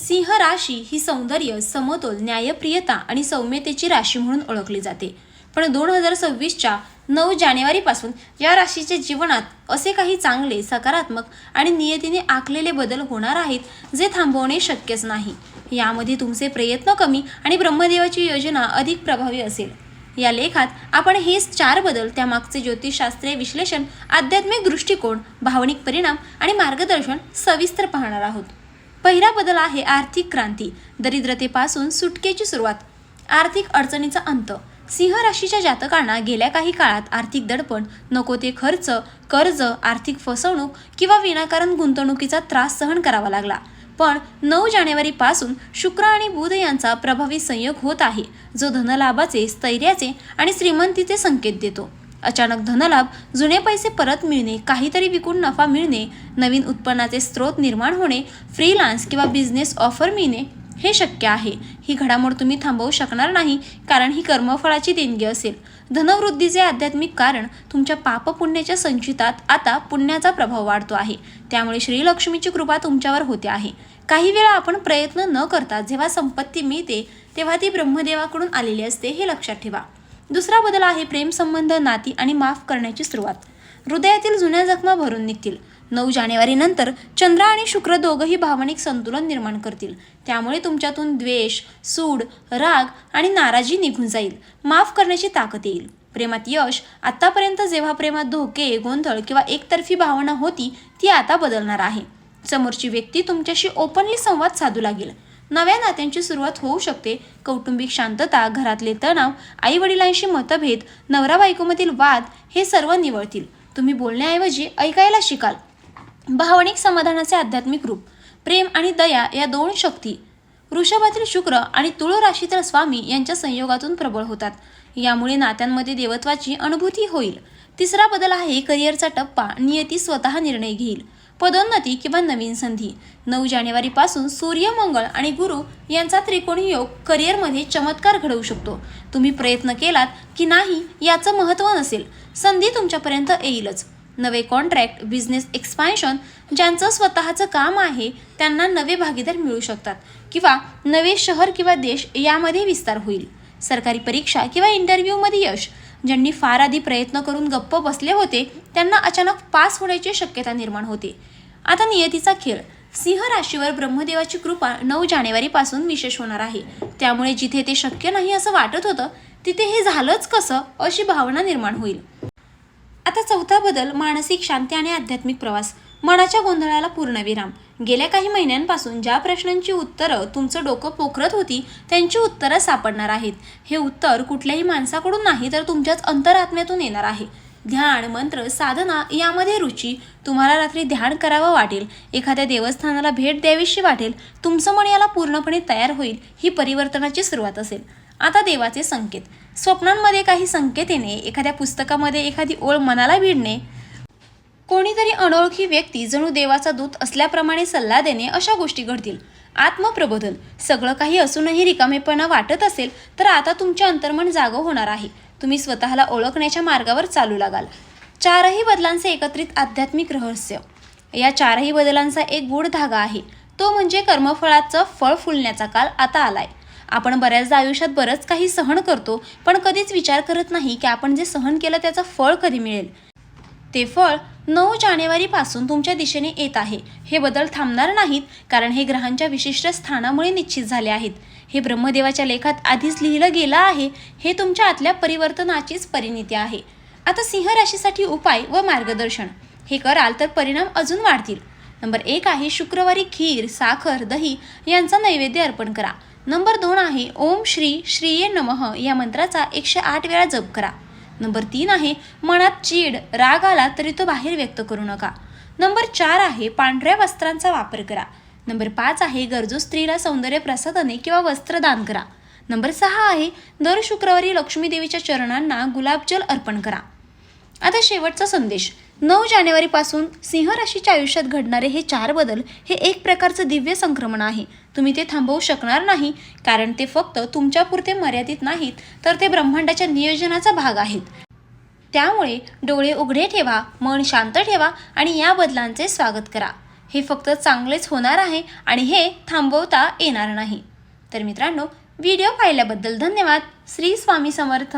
सिंह राशी ही सौंदर्य, समतोल, न्यायप्रियता आणि सौम्यतेची राशी म्हणून ओळखली जाते. पण 2026च्या 9 जानेवारीपासून या राशीच्या जीवनात असे काही चांगले, सकारात्मक आणि नियतीने आखलेले बदल होणार आहेत जे थांबवणे शक्यच नाही. यामध्ये तुमचे प्रयत्न कमी आणि ब्रह्मदेवाची योजना अधिक प्रभावी असेल. या लेखात आपण हेच 4 बदल, त्यामागचे ज्योतिषशास्त्रीय विश्लेषण, आध्यात्मिक दृष्टिकोन, भावनिक परिणाम आणि मार्गदर्शन सविस्तर पाहणार आहोत. पहिला बदल आहे आर्थिक क्रांती. दरिद्रतेपासून सुटकेची सुरुवात. आर्थिक अडचणीचा अंत. सिंह राशीच्या जातकांना गेल्या काही काळात आर्थिक दडपण, नको ते खर्च, कर्ज, आर्थिक फसवणूक किंवा विनाकारण गुंतवणुकीचा त्रास सहन करावा लागला. पण 9 जानेवारीपासून शुक्र आणि बुध यांचा प्रभावी संयोग होत आहे, जो धनलाभाचे, स्थैर्याचे आणि श्रीमंतीचे संकेत देतो. अचानक धनलाभ, जुने पैसे परत मिळणे, काहीतरी विकून नफा मिळणे, नवीन उत्पन्नाचे स्रोत निर्माण होणे, फ्रीलान्स किंवा बिझनेस ऑफर मिळणे हे शक्य आहे. ही घडामोड तुम्ही थांबवू शकणार नाही, कारण ही कर्मफळाची देणगी असेल. धनवृद्धीचे आध्यात्मिक कारण. तुमच्या पापपुण्याच्या संचितात आता पुण्याचा प्रभाव वाढतो आहे, त्यामुळे श्रीलक्ष्मीची कृपा तुमच्यावर होते आहे. काही वेळा आपण प्रयत्न न करता जेव्हा संपत्ती मिळते तेव्हा ती ब्रह्मदेवाकडून आलेली असते, हे लक्षात ठेवा. दुसरा बदल आहे प्रेमसंबंध, नाती आणि माफ करण्याची सुरुवात. हृदयातील जुन्या जखमा भरून निघतील. 9 जानेवारीनंतर चंद्र आणि शुक्र दोघंही भावनिक संतुलन निर्माण करतील, त्यामुळे तुमच्यातून द्वेष, सूड, राग आणि नाराजी निघून जाईल. माफ करण्याची ताकद येईल. प्रेमात यश. आतापर्यंत जेव्हा प्रेमात धोके, गोंधळ किंवा एकतर्फी भावना होती ती आता बदलणार आहे. समोरची व्यक्ती तुमच्याशी ओपनली संवाद साधू लागेल. नव्या नात्यांची सुरुवात होऊ शकते. कौटुंबिक शांतता, घरातले तणाव, आई वडिलांशी मतभेद, नवरा बायकोमधील वाद हे सर्व निवळतील. तुम्ही बोलण्याऐवजी ऐकायला शिकाल. भावनिक समाधानाचे आध्यात्मिक रूप. प्रेम आणि दया या 2 शक्ती वृषभातील शुक्र आणि तुळ राशीतील स्वामी यांच्या संयोगातून प्रबळ होतात. यामुळे नात्यांमध्ये देवत्वाची अनुभूती होईल. तिसरा बदल आहे करिअरचा टप्पा. नियती स्वतः निर्णय घेईल. पदोन्नती किंवा नवीन संधी. 9 जानेवारीपासून सूर्य, मंगळ आणि गुरु यांचा त्रिकोणी योग करिअरमध्ये चमत्कार घडवू शकतो. तुम्ही प्रयत्न केलात की नाही याचं महत्त्व नसेल, संधी तुमच्यापर्यंत येईलच. नवे कॉन्ट्रॅक्ट, बिझनेस एक्सपान्शन. ज्यांचं स्वतःचं काम आहे त्यांना नवे भागीदार मिळू शकतात किंवा नवे शहर किंवा देश यामध्ये विस्तार होईल. सरकारी परीक्षा किंवा इंटरव्ह्यूमध्ये यश. ज्यांनी फार आधी प्रयत्न करून गप्प बसले होते त्यांना अचानक पास होण्याची शक्यता निर्माण होते. आता नियतीचा खेळ. सिंह राशीवर ब्रह्मदेवाची कृपा 9 जानेवारीपासून विशेष होणार आहे, त्यामुळे जिथे ते शक्य नाही असं वाटत होतं तिथे हे झालंच कसं अशी भावना निर्माण होईल. आता चौथा बदल मानसिक शांती आणि आध्यात्मिक प्रवास. मनाच्या गोंधळाला पूर्णविराम. गेल्या काही महिन्यांपासून ज्या प्रश्नांची उत्तरं तुमचं डोकं पोखरत होती त्यांची उत्तरं सापडणार आहेत. हे उत्तर कुठल्याही माणसाकडून नाही तर तुमच्याच अंतरात्म्यातून येणार आहे. ध्यान, मंत्र, साधना यामध्ये रुची. तुम्हाला रात्री ध्यान करावं वाटेल, एखाद्या देवस्थानाला भेट द्यावीशी वाटेल. तुमचं मन याला पूर्णपणे तयार होईल. ही परिवर्तनाची सुरुवात असेल. आता देवाचे संकेत. स्वप्नांमध्ये काही संकेत येणे, एखाद्या पुस्तकामध्ये एखादी ओळ मनाला भिडणे, कोणीतरी अनोळखी व्यक्ती जणू देवाचा दूत असल्याप्रमाणे सल्ला देणे, अशा गोष्टी घडतील. आत्मप्रबोधन. सगळं काही असूनही रिकामेपणा वाटत असेल तर आता तुमचे अंतर्मन जागं होणार आहे. तुम्ही स्वतःला ओळखण्याच्या मार्गावर चालू लागाल. 4ही बदलांचे एकत्रित आध्यात्मिक रहस्य. या 4ही बदलांचा एक गूढ धागा आहे, तो म्हणजे कर्मफळाचं फळ फुलण्याचा काल आता आलाय. आपण बऱ्याचदा आयुष्यात बरंच काही सहन करतो, पण कधीच विचार करत नाही की आपण जे सहन केलं त्याचं फळ कधी मिळेल. ते फळ 9 जानेवारीपासून तुमच्या दिशेने येत आहे. हे बदल थांबणार नाहीत, कारण हे ग्रहांच्या विशिष्ट स्थानामुळे निश्चित झाले आहेत. हे ब्रह्मदेवाच्या लेखात आधीच लिहिलं गेलं आहे. हे तुमच्या आतल्या परिवर्तनाचीच परिणिती आहे. आता सिंह राशीसाठी उपाय व मार्गदर्शन. हे कराल तर परिणाम अजून वाढतील. नंबर 1 आहे शुक्रवारी खीर, साखर, दही यांचा नैवेद्य अर्पण करा. नंबर 2 आहे ओम श्री श्रीये नमः या मंत्राचा 108 वेळा जप करा. नंबर 3 आहे मनात चीड, राग आला तरी तो बाहेर व्यक्त करू नका. नंबर 4 आहे पांढऱ्या वस्त्रांचा वापर करा. नंबर 5 आहे गरजू स्त्रीला सौंदर्य प्रसाधने किंवा वस्त्रदान करा. नंबर 6 आहे दर शुक्रवारी लक्ष्मी देवीच्या चरणांना गुलाबजल अर्पण करा. आता शेवटचा संदेश. 9 जानेवारीपासून सिंह राशीच्या आयुष्यात घडणारे हे 4 बदल हे एक प्रकारचं दिव्य संक्रमण आहे. तुम्ही ते थांबवू शकणार नाही, कारण ते फक्त तुमच्यापुरते मर्यादित नाहीत तर ते ब्रह्मांडाच्या नियोजनाचा भाग आहेत. त्यामुळे डोळे उघडे ठेवा, मन शांत ठेवा आणि या बदलांचे स्वागत करा. हे फक्त चांगलेच होणार आहे आणि हे थांबवता येणार नाही. तर मित्रांनो, व्हिडिओ पाहिल्याबद्दल धन्यवाद. श्री स्वामी समर्थ.